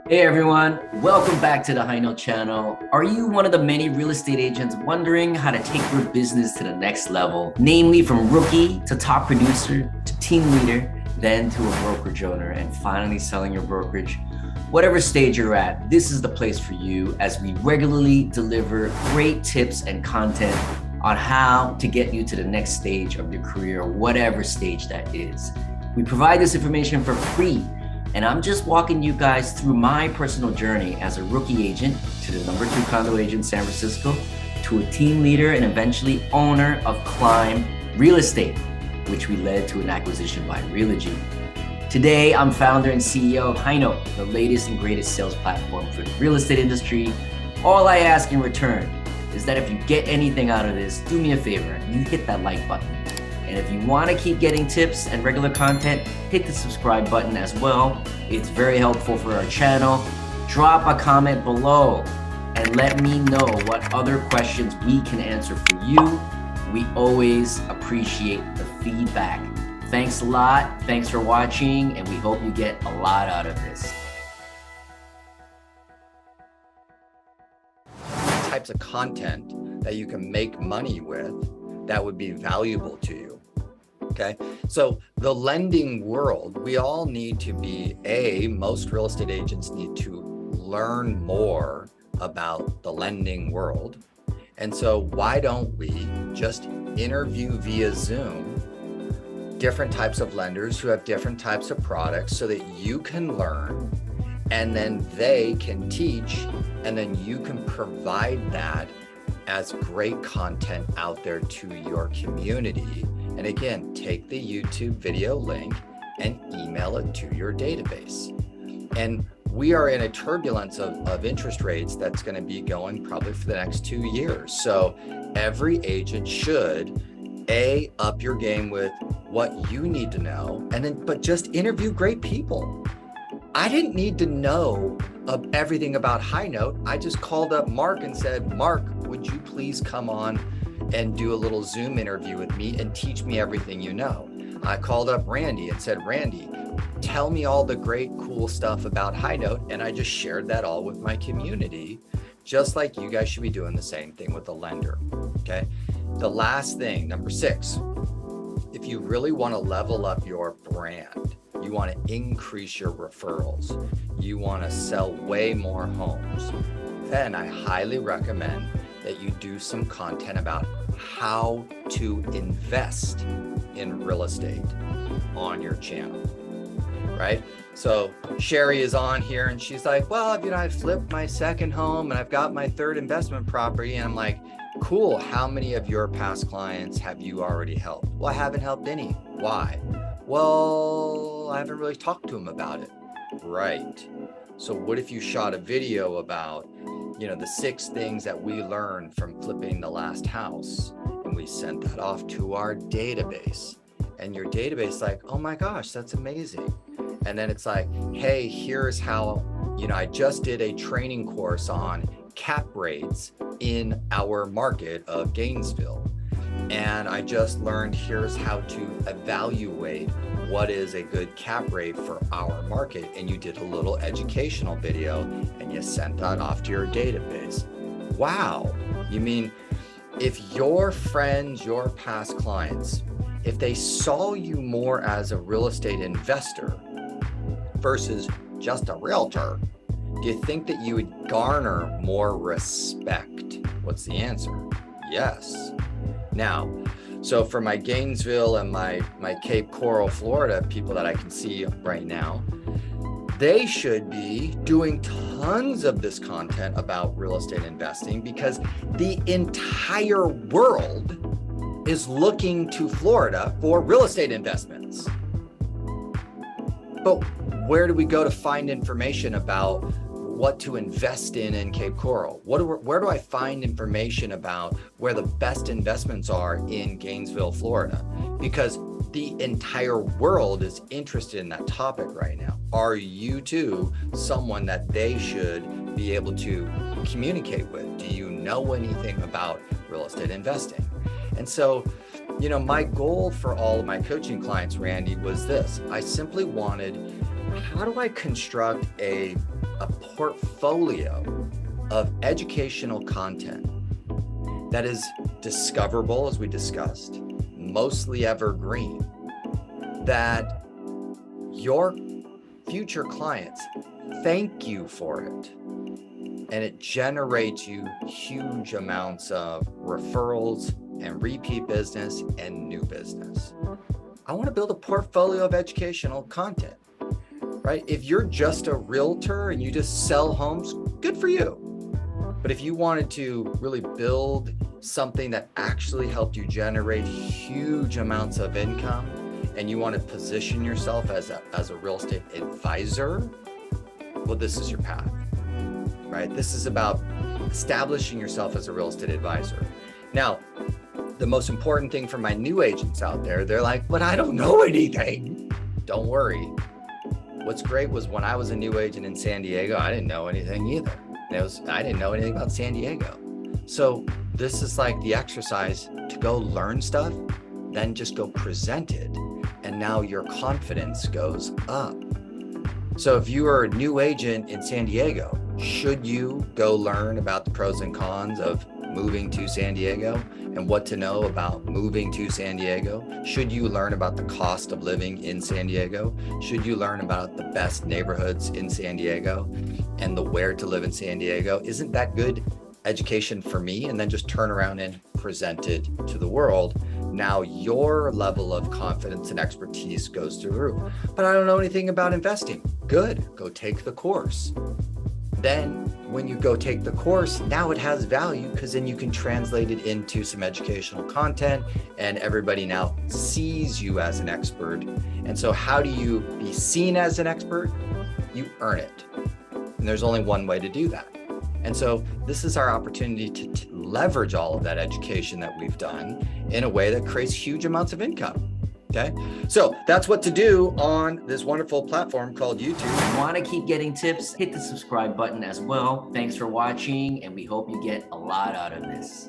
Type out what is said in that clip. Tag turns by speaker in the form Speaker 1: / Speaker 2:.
Speaker 1: Hey everyone, welcome back to the HighNote channel. Are you one of the many real estate agents wondering how to take your business to the next level? Namely from rookie to top producer to team leader, then to a brokerage owner and finally selling your brokerage? Whatever stage you're at, this is the place for you as we regularly deliver great tips and content on how to get you to the next stage of your career, whatever stage that is. We provide this information for free. And I'm just walking you guys through my personal journey as a rookie agent to the #2 condo agent in San Francisco, to a team leader and eventually owner of Climb Real Estate, which we led to an acquisition by Realogy. Today, I'm founder and CEO of HighNote, the latest and greatest sales platform for the real estate industry. All I ask in return is that if you get anything out of this, do me a favor, you hit that like button. And if you want to keep getting tips and regular content, hit the subscribe button as well. It's very helpful for our channel. Drop a comment below and let me know what other questions we can answer for you. We always appreciate the feedback. Thanks a lot. Thanks for watching, and we hope you get a lot out of this.
Speaker 2: Types of content that you can make money with that would be valuable to you. Okay, so the lending world, we all need to be, most real estate agents need to learn more about the lending world. And so why don't we just interview via Zoom different types of lenders who have different types of products so that you can learn and then they can teach and then you can provide that as great content out there to your community. And again, take the YouTube video link and email it to your database. And we are in a turbulence of interest rates that's going to be going probably for the next 2 years. So every agent should up your game with what you need to know, and then but just interview great people. I didn't need to know of everything about HighNote. I just called up Mark and said, Mark, would you please come on and do a little Zoom interview with me and teach me everything you know? I called up Randy and said, Randy, tell me all the great, cool stuff about HighNote. And I just shared that all with my community, just like you guys should be doing the same thing with the lender, okay? The last thing, number 6, if you really want to level up your brand, you want to increase your referrals, you want to sell way more homes, then I highly recommend that you do some content about how to invest in real estate on your channel, right? So Sherry is on here and she's like, well, I flipped my second home and I've got my third investment property. And I'm like, cool, how many of your past clients have you already helped? Well, I haven't helped any. Why? Well, I haven't really talked to them about it. Right. So what if you shot a video about, the 6 things that we learned from flipping the last house, and we sent that off to our database, and your database like, oh my gosh, that's amazing. And then it's like, hey, here's how, I just did a training course on cap rates in our market of Gainesville. And I just learned here's how to evaluate what is a good cap rate for our market. And you did a little educational video and you sent that off to your database. Wow. You mean if your friends, your past clients, if they saw you more as a real estate investor versus just a realtor, do you think that you would garner more respect? What's the answer? Yes. Now, so for my Gainesville and my Cape Coral, Florida people that I can see right now, they should be doing tons of this content about real estate investing because the entire world is looking to Florida for real estate investments. But where do we go to find information about what to invest in Cape Coral? Where do I find information about where the best investments are in Gainesville, Florida? Because the entire world is interested in that topic right now. Are you too someone that they should be able to communicate with? Do you know anything about real estate investing? And so, my goal for all of my coaching clients, Randy, was this. I simply wanted, how do I construct a a portfolio of educational content that is discoverable, as we discussed, mostly evergreen, that your future clients thank you for it. And it generates you huge amounts of referrals and repeat business and new business. I want to build a portfolio of educational content, right? If you're just a realtor and you just sell homes, good for you. But if you wanted to really build something that actually helped you generate huge amounts of income, and you want to position yourself as a real estate advisor, well, this is your path, right? This is about establishing yourself as a real estate advisor. Now, the most important thing for my new agents out there, they're like, but I don't know anything. Don't worry. What's great was when I was a new agent in San Diego, I didn't know anything either. I didn't know anything about San Diego. So this is like the exercise to go learn stuff, then just go present it. And now your confidence goes up. So if you are a new agent in San Diego, should you go learn about the pros and cons of moving to San Diego and what to know about moving to San Diego? Should you learn about the cost of living in San Diego? Should you learn about the best neighborhoods in San Diego and the where to live in San Diego? Isn't that good education for me? And then just turn around and present it to the world. Now your level of confidence and expertise goes through the roof. But I don't know anything about investing. Good, go take the course. Then when you go take the course, now it has value because then you can translate it into some educational content and everybody now sees you as an expert. And so how do you be seen as an expert? You earn it. And there's only one way to do that. And so this is our opportunity to leverage all of that education that we've done in a way that creates huge amounts of income. Okay, so that's what to do on this wonderful platform called YouTube.
Speaker 1: Want to keep getting tips? Hit the subscribe button as well. Thanks for watching, and we hope you get a lot out of this.